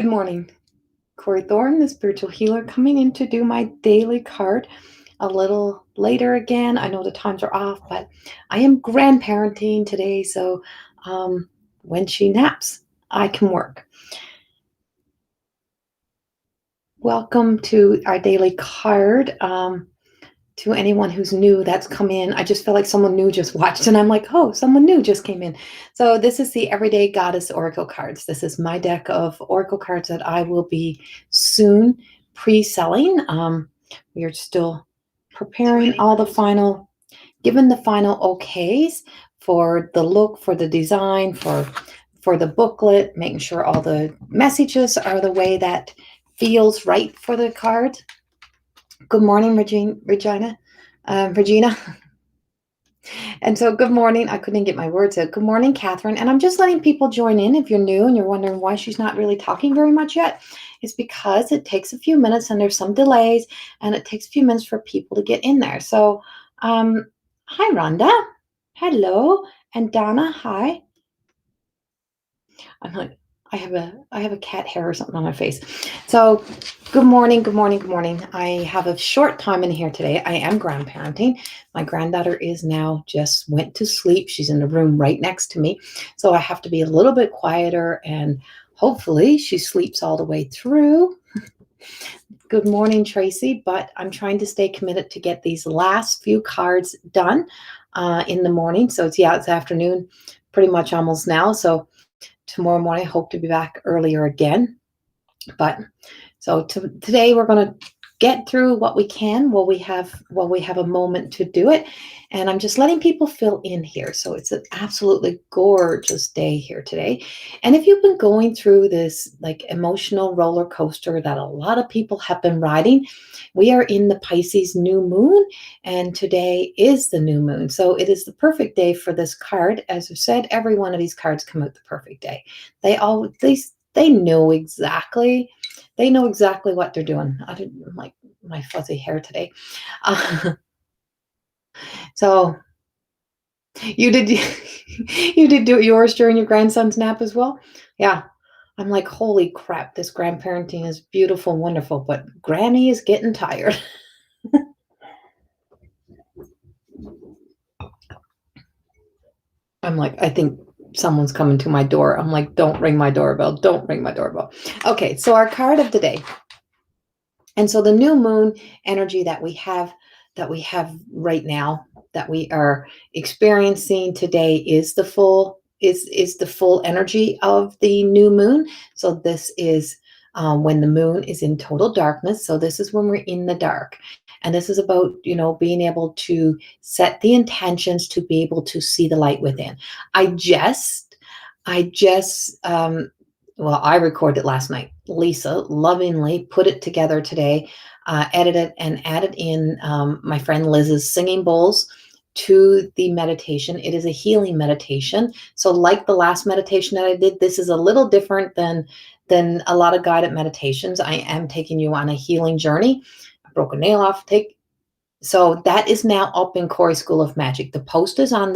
Good morning. Corey Thorne, the spiritual healer, coming in to do my daily card a little later again. I know the times are off, but I am grandparenting today, so when she naps, I can work. Welcome to our daily card. To anyone who's new that's come in, I just feel like someone new just watched, and I'm like, oh, someone new just came in. So this is the Everyday Goddess Oracle cards. This is my deck of Oracle cards that I will be soon pre-selling. We are still preparing all the final, given the final okays for the look, for the design, for the booklet, making sure all the messages are the way that feels right for the card. Good morning, Regina. Regina. And so, good morning. I couldn't get my words out. Good morning, Catherine. And I'm just letting people join in. If you're new and you're wondering why she's not really talking very much yet, it's because it takes a few minutes and there's some delays, and it takes a few minutes for people to get in there. So, hi, Rhonda. Hello. And Donna, hi. I'm like, I have a cat hair or something on my face. So good morning, good morning, good morning. I have a short time in here today. I am grandparenting. My granddaughter is now just went to sleep. She's in the room right next to me. So I have to be a little bit quieter, and hopefully she sleeps all the way through. Good morning, Tracy, but I'm trying to stay committed to get these last few cards done in the morning. So it's afternoon, pretty much almost now. So tomorrow morning, I hope to be back earlier again. But so today we're going to get through what we can while we have a moment to do it. And I'm just letting people fill in here. So it's an absolutely gorgeous day here today. And if you've been going through this like emotional roller coaster that a lot of people have been riding, we are in the Pisces new moon, and today is the new moon. So it is the perfect day for this card. As I said, every one of these cards come out the perfect day. They know exactly what they're doing. I didn't like my fuzzy hair today. So you did you did do yours during your grandson's nap as well? Yeah. I'm like, holy crap, this grandparenting is beautiful, wonderful, but Granny is getting tired. I'm like, I think someone's coming to my door. I'm like, don't ring my doorbell. Don't ring my doorbell. Okay, so our card of the day. And so the new moon energy that we have right now, that we are experiencing today, is the full energy of the new moon. So this is when the moon is in total darkness. So this is when we're in the dark. And this is about, being able to set the intentions to be able to see the light within. I just well, I recorded last night. Lisa lovingly put it together today, edited and added in my friend Liz's singing bowls to the meditation. It is a healing meditation. So like the last meditation that I did, this is a little different than a lot of guided meditations. I am taking you on a healing journey. I broke a nail off. So that is now up in Corey School of Magic. The post is on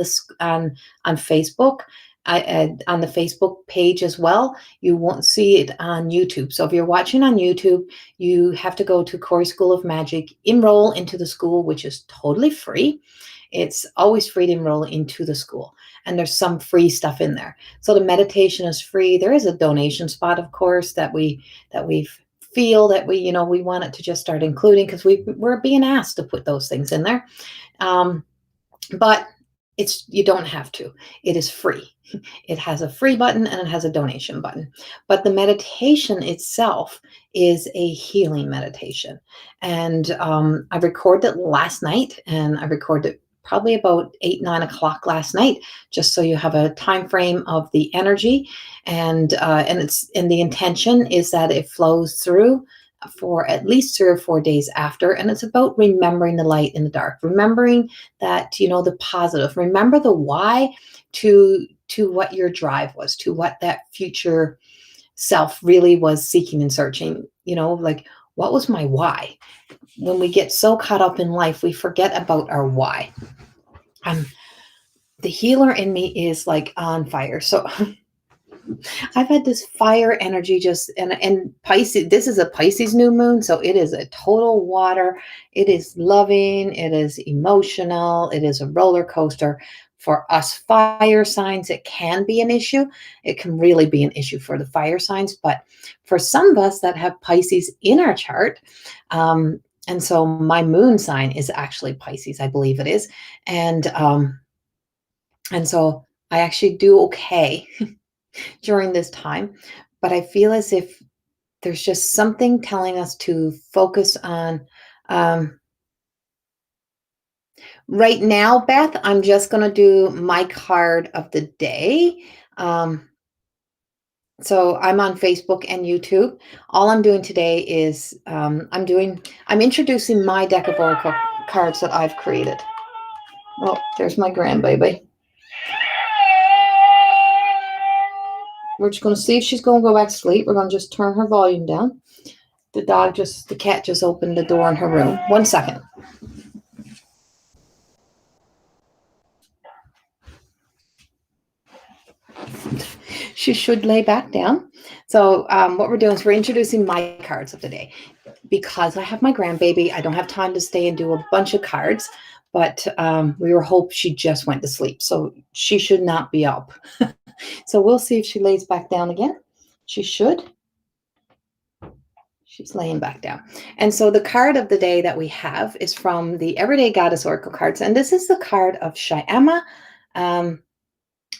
Facebook. On the Facebook page as well. You won't see it on YouTube. So if you're watching on YouTube, you have to go to Corey School of Magic, enroll into the school, which is totally free. It's always free to enroll into the school. And there's some free stuff in there. So the meditation is free. There is a donation spot, of course, that we feel that we want it to just start including, because we're being asked to put those things in there. But you don't have to. It is free. It has a free button and it has a donation button. But the meditation itself is a healing meditation. And I recorded it last night, and I recorded probably about 8-9 o'clock last night, just so you have a time frame of the energy. And the intention is that it flows through for at least 3 or 4 days after. And it's about remembering the light in the dark, remembering that, the positive, remember the why to what your drive was, to what that future self really was seeking and searching, like, what was my why? When we get so caught up in life, we forget about our why. The healer in me is like on fire. So I've had this fire energy just and Pisces, this is a Pisces new moon, so it is a total water. It is loving, it is emotional, it is a roller coaster. For us fire signs, it can be an issue. It can really be an issue for the fire signs, but for some of us that have Pisces in our chart, and so my moon sign is actually Pisces, I believe it is. And so I actually do okay during this time, but I feel as if there's just something telling us to focus on. Um, right now, Beth, I'm just going to do my card of the day. Um, so I'm on Facebook and YouTube. All I'm doing today is I'm introducing my deck of oracle cards that I've created. Oh, there's my grandbaby. We're just going to see if she's going to go back to sleep. We're going to just turn her volume down. The cat just opened the door in her room. 1 second. She should lay back down. So what we're doing is we're introducing my cards of the day. Because I have my grandbaby, I don't have time to stay and do a bunch of cards, but we were hope she just went to sleep. So she should not be up. So we'll see if she lays back down again. She should. She's laying back down. And so the card of the day that we have is from the Everyday Goddess Oracle cards. And this is the card of Shyama.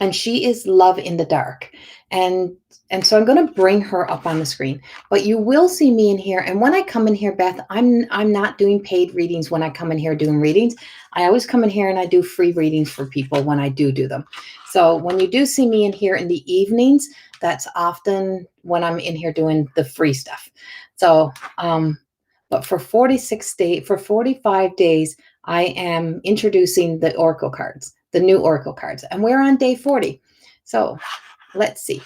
And she is love in the dark. And so I'm going to bring her up on the screen, but you will see me in here. And when I come in here, Beth, I'm not doing paid readings when I come in here doing readings. I always come in here and I do free readings for people when I do them. So when you do see me in here in the evenings, that's often when I'm in here doing the free stuff. So, but for 45 days, I am introducing the Oracle cards, the new Oracle cards, and we're on day 40. So let's see.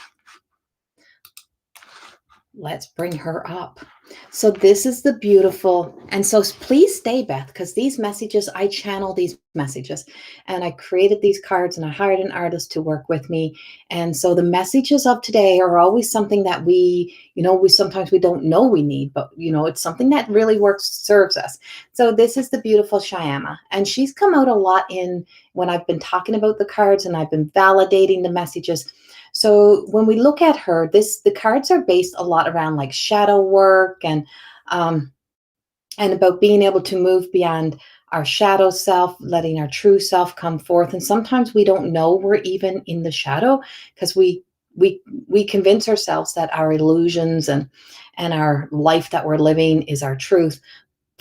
Let's bring her up. So this is the beautiful, and so please stay, Beth, because these messages, I channel these messages, and I created these cards and I hired an artist to work with me. And so the messages of today are always something that we sometimes we don't know we need, but it's something that really serves us. So this is the beautiful Shyama, and she's come out a lot in when I've been talking about the cards and I've been validating the messages. So when we look at her, the cards are based a lot around like shadow work and about being able to move beyond our shadow self, letting our true self come forth. And sometimes we don't know we're even in the shadow because we convince ourselves that our illusions and our life that we're living is our truth.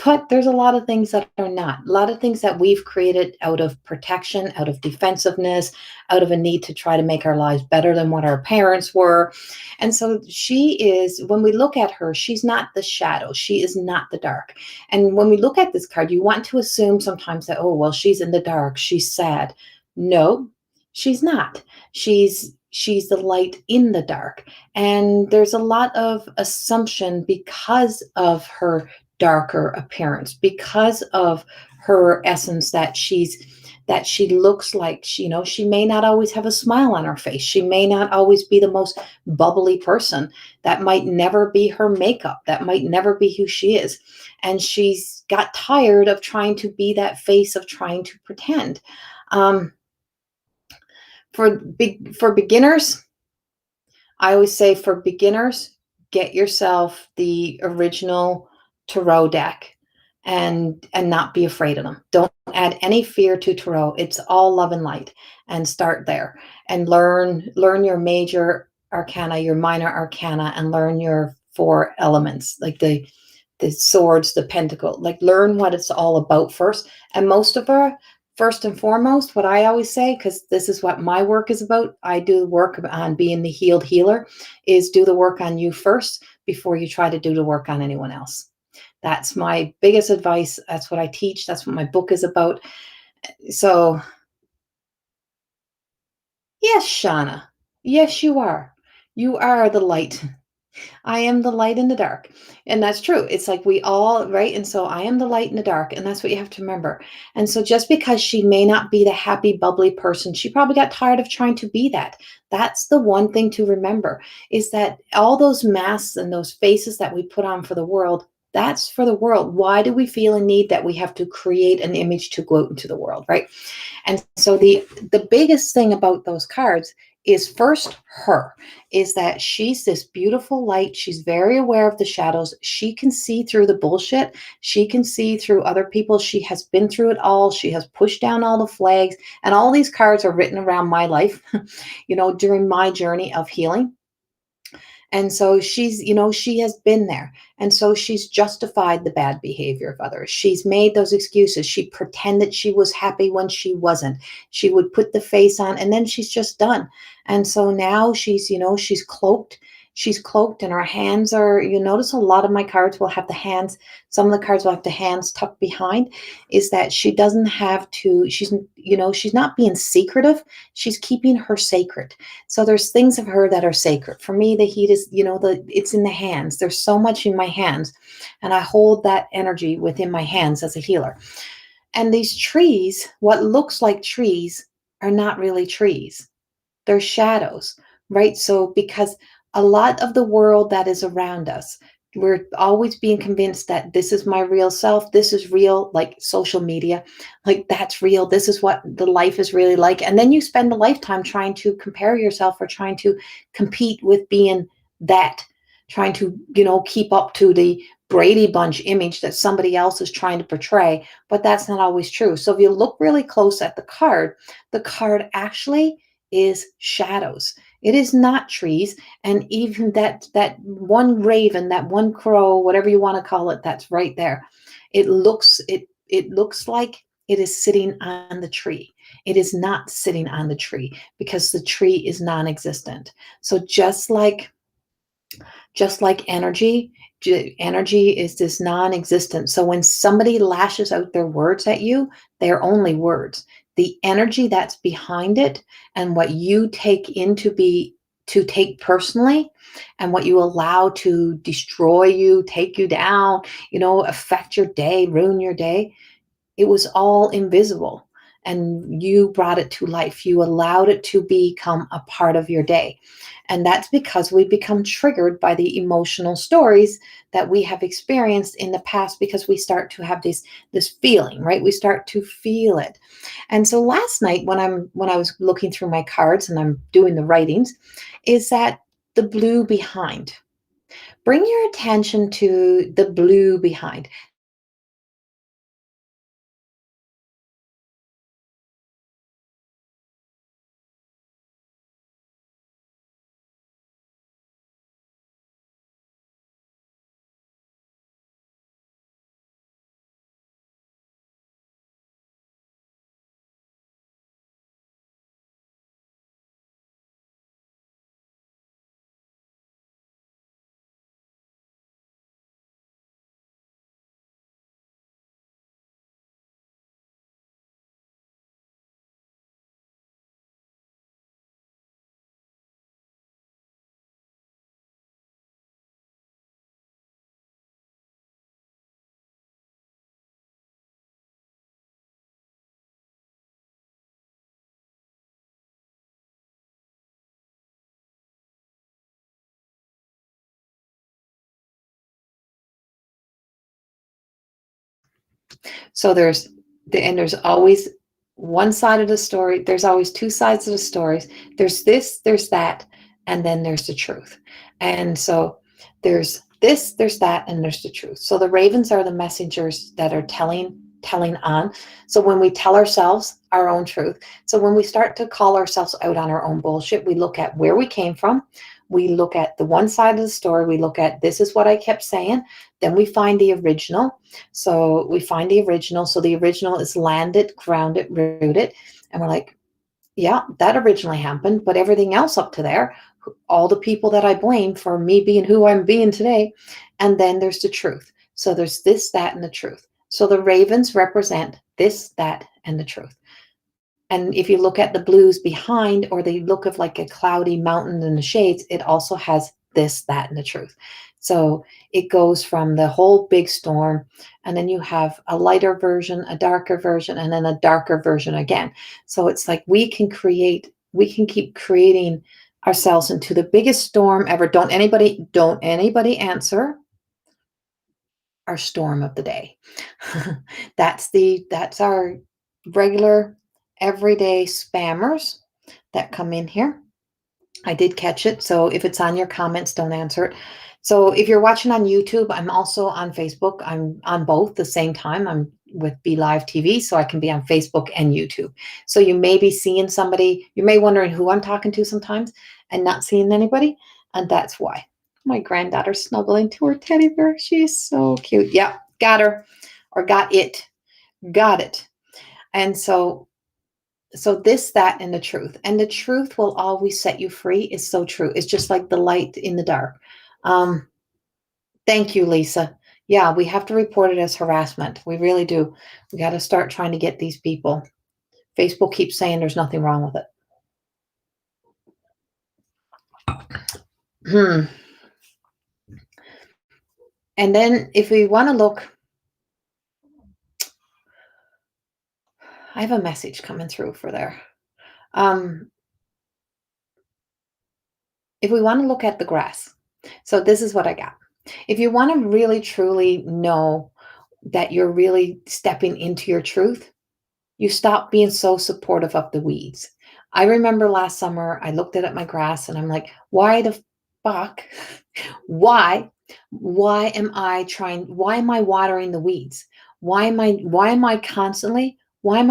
But there's a lot of things that are not. A lot of things that we've created out of protection, out of defensiveness, out of a need to try to make our lives better than what our parents were. And so she is, when we look at her, she's not the shadow. She is not the dark. And when we look at this card, you want to assume sometimes that, oh, well, she's in the dark. She's sad. No, she's not. She's the light in the dark. And there's a lot of assumption because of her darker appearance, because of her essence, that she looks like she may not always have a smile on her face. She may not always be the most bubbly person. That might never be her makeup. That might never be who she is. And she's got tired of trying to be that face, of trying to pretend. For beginners, I always say, for beginners, get yourself the original tarot deck and not be afraid of them. Don't add any fear to tarot. It's all love and light, and start there and learn your major arcana, your minor arcana, and learn your 4 elements, like the swords, the pentacle, like learn what it's all about first. And first and foremost, what I always say, because this is what my work is about, I do the work on being the healed healer, is do the work on you first before you try to do the work on anyone else. That's my biggest advice. That's what I teach. That's what my book is about. So, yes, Shauna. Yes, you are. You are the light. I am the light in the dark. And that's true. It's like we all, right? And so I am the light in the dark. And that's what you have to remember. And so just because she may not be the happy, bubbly person, she probably got tired of trying to be that. That's the one thing to remember is that all those masks and those faces that we put on for the world, that's for the world. Why do we feel a need that we have to create an image to go out into the world, right? And so the biggest thing about those cards is first her is that she's this beautiful light. She's very aware of the shadows. She can see through the bullshit. She can see through other people. She has been through it all. She has pushed down all the flags. And all these cards are written around my life, during my journey of healing. And so she's, she has been there. And so she's justified the bad behavior of others. She's made those excuses. She pretended she was happy when she wasn't. She would put the face on and then she's just done. And so now she's cloaked. She's cloaked and her hands are, you notice a lot of my cards will have the hands, some of the cards will have the hands tucked behind, is that she doesn't have to, she's not being secretive. She's keeping her sacred. So there's things of her that are sacred. For me, the heat is, it's in the hands. There's so much in my hands, and I hold that energy within my hands as a healer. And these trees, what looks like trees, are not really trees. They're shadows, right? So because a lot of the world that is around us, we're always being convinced that this is my real self, this is real, like social media, like that's real, this is what the life is really like. And then you spend a lifetime trying to compare yourself or trying to compete with being that, trying to, keep up to the Brady Bunch image that somebody else is trying to portray, but that's not always true. So if you look really close at the card actually is shadows. It is not trees. And even that one raven, that one crow, whatever you want to call it, that's right there. It looks like it is sitting on the tree. It is not sitting on the tree because the tree is non-existent. So just like energy, energy is this non-existent. So when somebody lashes out their words at you, they're only words. The energy that's behind it and what you take to take personally, and what you allow to destroy you, take you down, affect your day, ruin your day, it was all invisible. And you brought it to life. You allowed it to become a part of your day. And that's because we become triggered by the emotional stories that we have experienced in the past, because we start to have this feeling, right? We start to feel it. And so last night when I was looking through my cards and I'm doing the writings, is that the blue behind. Bring your attention to the blue behind. So there's always one side of the story. There's always two sides of the stories. There's this, there's that, and then there's the truth. And so there's this, there's that, and there's the truth. So the ravens are the messengers that are telling on. So when we tell ourselves our own truth, so when we start to call ourselves out on our own bullshit, we look at where we came from. We look at the one side of the story. We look at, this is what I kept saying. Then we find the original. So we find the original. So the original is landed, grounded, rooted. And we're like, yeah, that originally happened. But everything else up to there, all the people that I blame for me being who I'm being today. And then there's the truth. So there's this, that, and the truth. So the ravens represent this, that, and the truth. And if you look at the blues behind, or the look of like a cloudy mountain in the shades, it also has this, that, and the truth. So it goes from the whole big storm, and then you have a lighter version, a darker version, and then a darker version again. So it's like we can keep creating ourselves into the biggest storm ever. Don't anybody answer our storm of the day. That's our regular everyday spammers that come in here. I did catch it. So if it's on your comments, don't answer it. So if you're watching on YouTube, I'm also on Facebook. I'm on both the same time. I'm with Be Live TV, so I can be on Facebook and YouTube. So you may be seeing somebody, you may wondering who I'm talking to sometimes and not seeing anybody. And that's why. My granddaughter's snuggling to her teddy bear. She's so cute. Yeah, got her or got it. Got it. And so this, that, and the truth. And the truth will always set you free is so true. It's just like the light in the dark. Um, thank you, Lisa. Yeah, we have to report it as harassment. We really do. We got to start trying to get these people. Facebook keeps saying there's nothing wrong with it. And then if we want to look, I have a message coming through for there. If we want to look at the grass, so this is what I got. If you want to really truly know that you're really stepping into your truth, you stop being so supportive of the weeds. I remember last summer, I looked at my grass and I'm like, why the fuck? Why? Why am I watering the weeds? Why am I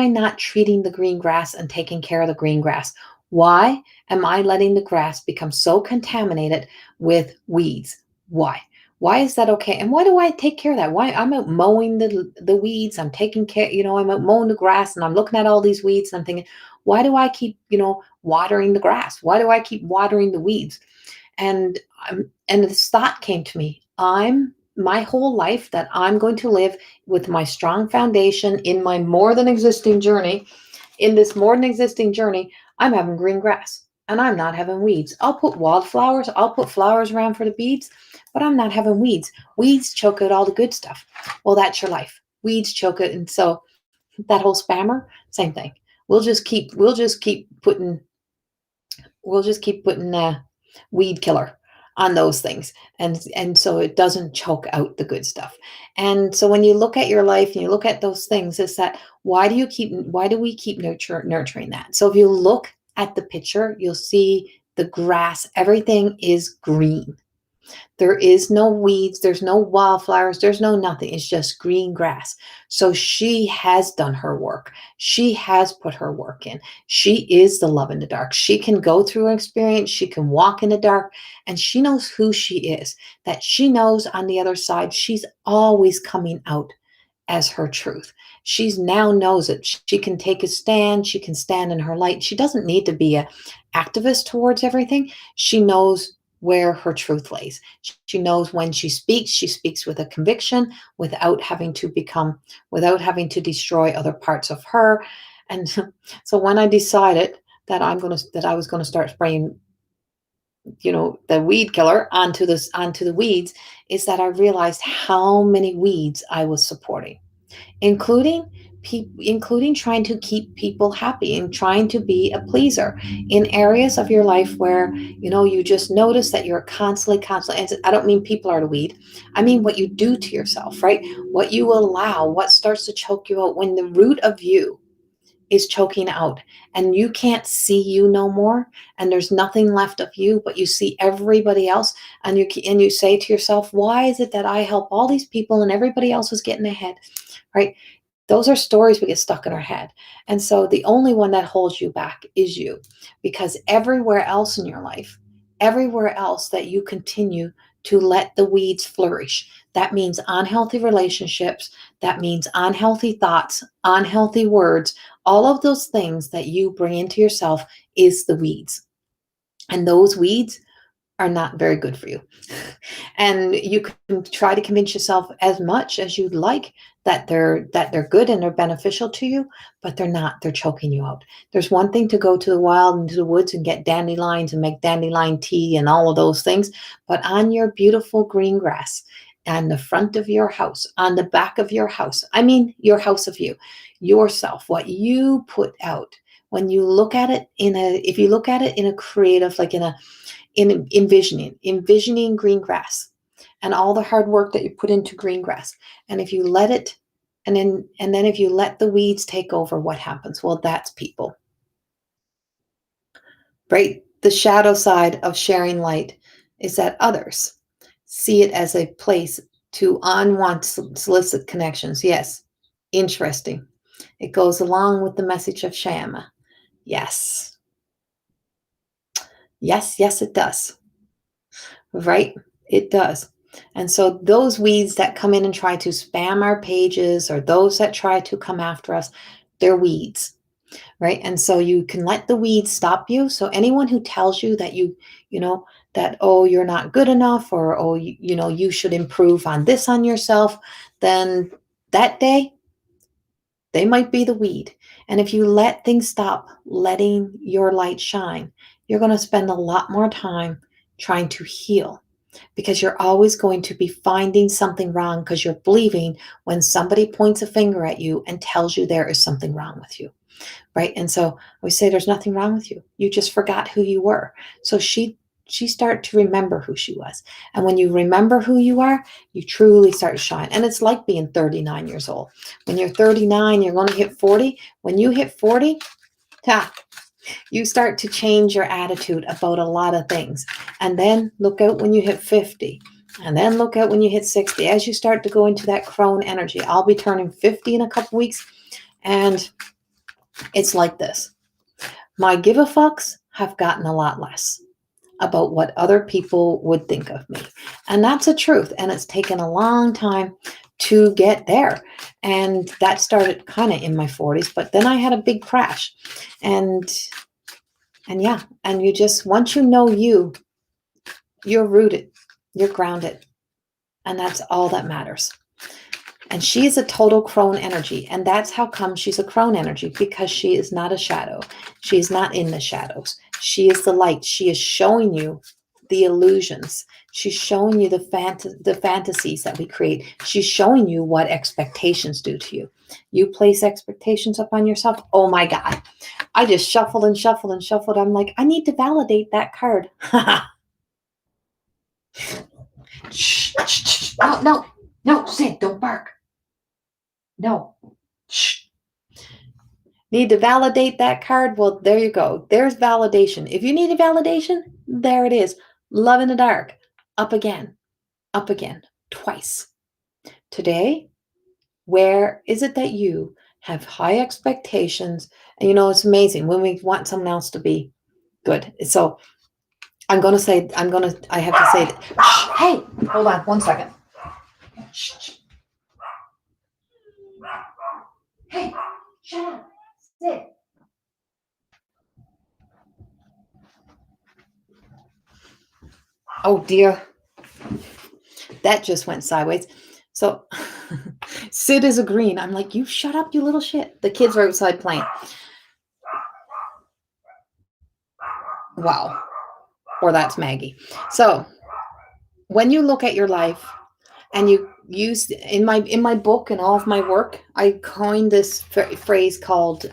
not treating the green grass and taking care of the green grass? Why am I letting the grass become so contaminated with weeds? Why? Why is that okay? And why do I take care of that? Why I'm out mowing the weeds? I'm taking care, I'm out mowing the grass and I'm looking at all these weeds and I'm thinking, why do I keep, watering the grass? Why do I keep watering the weeds? And this thought came to me. My whole life that I'm going to live with my strong foundation in my more than existing journey, in this more than existing journey, I'm having green grass and I'm not having weeds. I'll put wildflowers, I'll put flowers around for the beads, but I'm not having weeds. Weeds choke out all the good stuff. Well, that's your life. Weeds choke it. And so that whole spammer, same thing. We'll just keep putting weed killer on those things, and so it doesn't choke out the good stuff. And so when you look at your life and you look at those things, is that why do we keep nurturing that? So if you look at the picture, you'll see the grass, everything is green. There is no weeds, there's no wildflowers, there's no nothing. It's just green grass. So she has done her work. She has put her work in. She is the love in the dark. She can go through an experience, she can walk in the dark, and she knows who she is. That she knows on the other side, she's always coming out as her truth. She's now knows it. She can take a stand. She can stand in her light. She doesn't need to be an activist towards everything. She knows where her truth lays. She knows when she speaks with a conviction without having to destroy other parts of her. And so when I decided that I was going to start spraying, the weed killer onto the weeds, is that I realized how many weeds I was supporting, including trying to keep people happy and trying to be a pleaser in areas of your life where you just notice that you're constantly, and I don't mean people are the weed. I mean what you do to yourself, right? What you allow, what starts to choke you out, when the root of you is choking out and you can't see you no more, and there's nothing left of you, but you see everybody else, and you say to yourself, why is it that I help all these people and everybody else is getting ahead, right? Those are stories we get stuck in our head. And so the only one that holds you back is you, because everywhere else in your life, everywhere else that you continue to let the weeds flourish, that means unhealthy relationships, that means unhealthy thoughts, unhealthy words, all of those things that you bring into yourself is the weeds. And those weeds are not very good for you. And you can try to convince yourself as much as you'd like that they're good and they're beneficial to you, but they're not. They're choking you out. There's one thing to go to the wild and to the woods and get dandelions and make dandelion tea and all of those things, but on your beautiful green grass, on the front of your house, on the back of your house, I mean your house of you, yourself, what you put out, when you look at it if you look at it in a creative, like in envisioning green grass and all the hard work that you put into green grass. And if you let it, and then if you let the weeds take over, what happens? Well, that's people, right? The shadow side of sharing light is that others see it as a place to unwanted solicit connections. Yes, interesting. It goes along with the message of Shama. Yes, yes, it does. Right? It does. And so those weeds that come in and try to spam our pages, or those that try to come after us, they're weeds, right? And so you can let the weeds stop you. So anyone who tells you that you know, that, oh, you're not good enough, or, oh, you should improve on this on yourself, then that day they might be the weed. And if you let things stop letting your light shine, you're going to spend a lot more time trying to heal, because you're always going to be finding something wrong, because you're believing when somebody points a finger at you and tells you there is something wrong with you, right? And so we say there's nothing wrong with you. You just forgot who you were. So she started to remember who she was. And when you remember who you are, you truly start to shine. And it's like being 39 years old. When you're 39, you're going to hit 40. When you hit 40, you start to change your attitude about a lot of things. And then look out when you hit 50. And then look out when you hit 60. As you start to go into that crone energy, I'll be turning 50 in a couple weeks. And it's like this. My give a fucks have gotten a lot less about what other people would think of me. And that's a truth. And it's taken a long time to get there. And that started kind of in my 40s, but then I had a big crash. And yeah, and you just, once you know you're rooted, you're grounded. And that's all that matters. And she is a total crone energy. And that's how come she's a crone energy, because she is not a shadow. She is not in the shadows. She is the light. She is showing you the illusions. She's showing you the fantasies that we create. She's showing you what expectations do to you. You place expectations upon yourself. Oh my God. I just shuffled and shuffled and shuffled. I'm like, I need to validate that card. Shh, shh, shh. No, Sid, don't bark. No. Shh. Need to validate that card? Well, there you go. There's validation. If you need a validation, there it is. Love in the dark. Up again, twice. Today, where is it that you have high expectations? And it's amazing when we want someone else to be good. So I have to say that. Shh, hey, hold on 1 second. Shh. Hey, shut up. Sit. Oh dear. That just went sideways. So Sid is agreeing. I'm like, you shut up, you little shit. The kids are outside playing. Wow. Or that's Maggie. So when you look at your life and you use in my book and all of my work, I coined this phrase called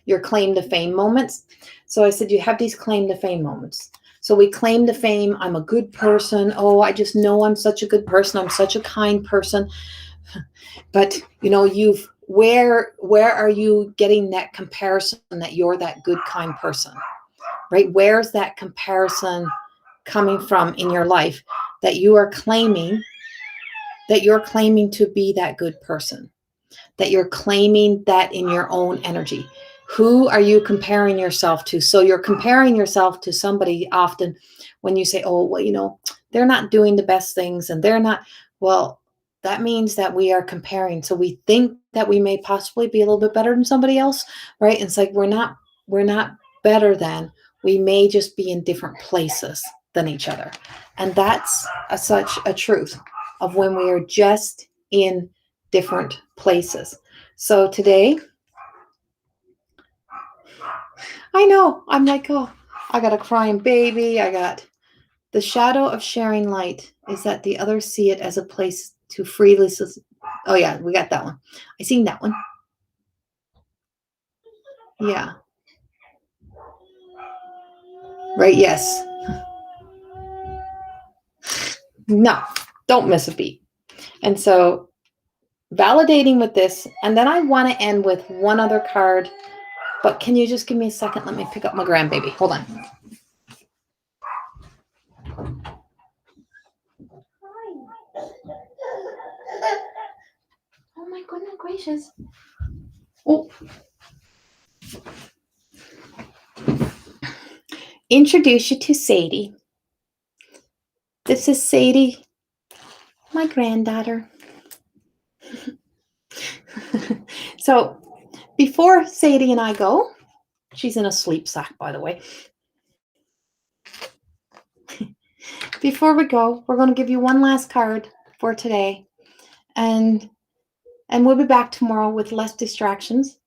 your claim to fame moments. So I said, you have these claim to fame moments. So we claim to fame. I'm a good person. Oh, I just know I'm such a good person. I'm such a kind person. But where are you getting that comparison that you're that good, kind person, right? Where's that comparison coming from in your life that you're claiming to be that good person, that you're claiming that in your own energy? Who are you comparing yourself to? So you're comparing yourself to somebody often when you say, oh, well, they're not doing the best things and they're not, well, that means that we are comparing. So we think that we may possibly be a little bit better than somebody else, right? And it's like, we're not better than, we may just be in different places. than each other. And that's such a truth of when we are just in different places. So today, I know, I'm like, oh, I got a crying baby. I got the shadow of sharing light is that the others see it as a place to freely. Oh, yeah, we got that one. I seen that one. Yeah. Right. Yes. No, don't miss a beat. And so validating with this. And then I want to end with one other card. But can you just give me a second? Let me pick up my grandbaby. Hold on. Oh my goodness gracious. Oh. Introduce you to Sadie. This is Sadie, my granddaughter. So before Sadie and I go, she's in a sleep sack, by the way. Before we go, we're going to give you one last card for today. And we'll be back tomorrow with less distractions.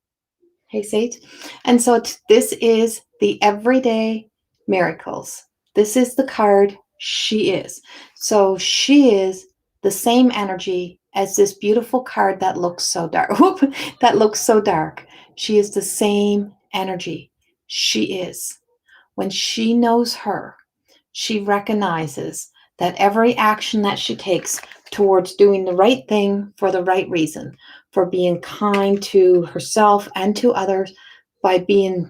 Hey, Sage. And so this is the Everyday Miracles. This is the card she is. So she is the same energy as this beautiful card that looks so dark. That looks so dark. She is the same energy. She is. When she knows her, she recognizes that every action that she takes towards doing the right thing for the right reason, for being kind to herself and to others, by being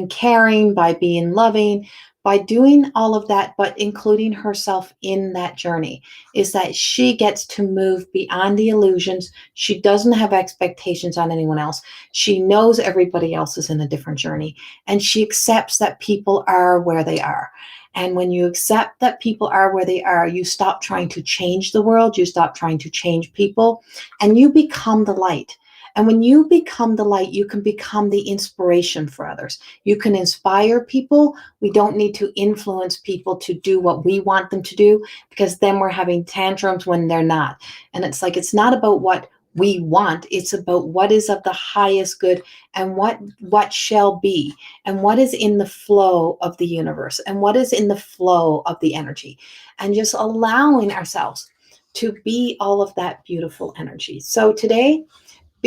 caring, by being loving, by doing all of that, but including herself in that journey, is that she gets to move beyond the illusions. She doesn't have expectations on anyone else. She knows everybody else is in a different journey, and she accepts that people are where they are. And when you accept that people are where they are, you stop trying to change the world, you stop trying to change people, and you become the light. And when you become the light, you can become the inspiration for others. You can inspire people. We don't need to influence people to do what we want them to do, because then we're having tantrums when they're not. And it's like, it's not about what we want. It's about what is of the highest good, and what shall be, and what is in the flow of the universe, and what is in the flow of the energy, and just allowing ourselves to be all of that beautiful energy. So today,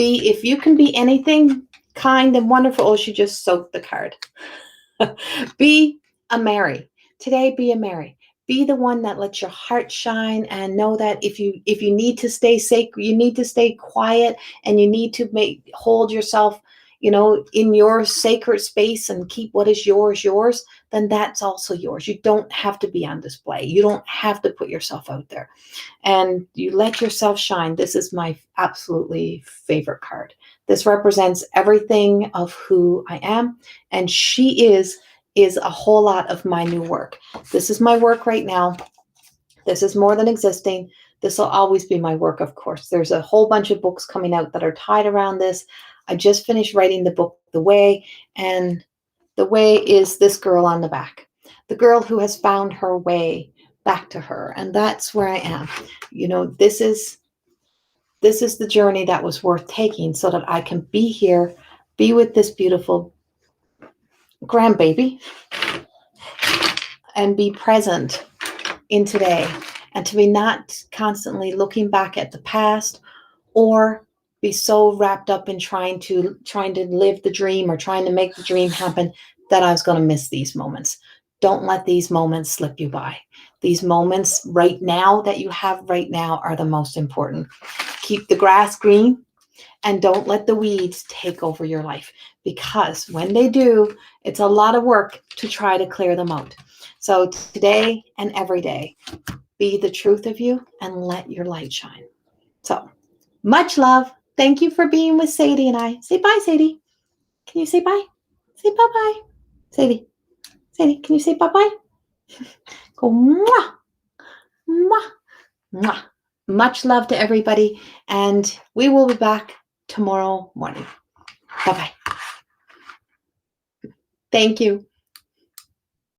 if you can be anything kind and wonderful. Oh, she just soaked the card. Be a Mary. Today, be a Mary. Be the one that lets your heart shine, and know that if you need to stay sacred, you need to stay quiet, and you need to hold yourself, in your sacred space, and keep what is yours, then that's also yours. You don't have to be on display. You don't have to put yourself out there. And you let yourself shine. This is my absolutely favorite card. This represents everything of who I am, and she is a whole lot of my new work. This is my work right now. This is more than existing. This will always be my work, of course. There's a whole bunch of books coming out that are tied around this. I just finished writing the book, The Way, and the way is this girl on the back, the girl who has found her way back to her. And that's where I am. This is the journey that was worth taking, so that I can be here, be with this beautiful grandbaby, and be present in today, and to be not constantly looking back at the past, or be so wrapped up in trying to live the dream, or trying to make the dream happen, that I was going to miss these moments. Don't let these moments slip you by. These moments right now that you have right now are the most important. Keep the grass green, and don't let the weeds take over your life, because when they do, it's a lot of work to try to clear them out. So today and every day, be the truth of you and let your light shine. So much love. Thank you for being with Sadie and I. Say bye, Sadie. Can you say bye? Say bye-bye. Sadie, can you say bye-bye? Go mwah, mwah, mwah. Much love to everybody, and we will be back tomorrow morning. Bye-bye. Thank you.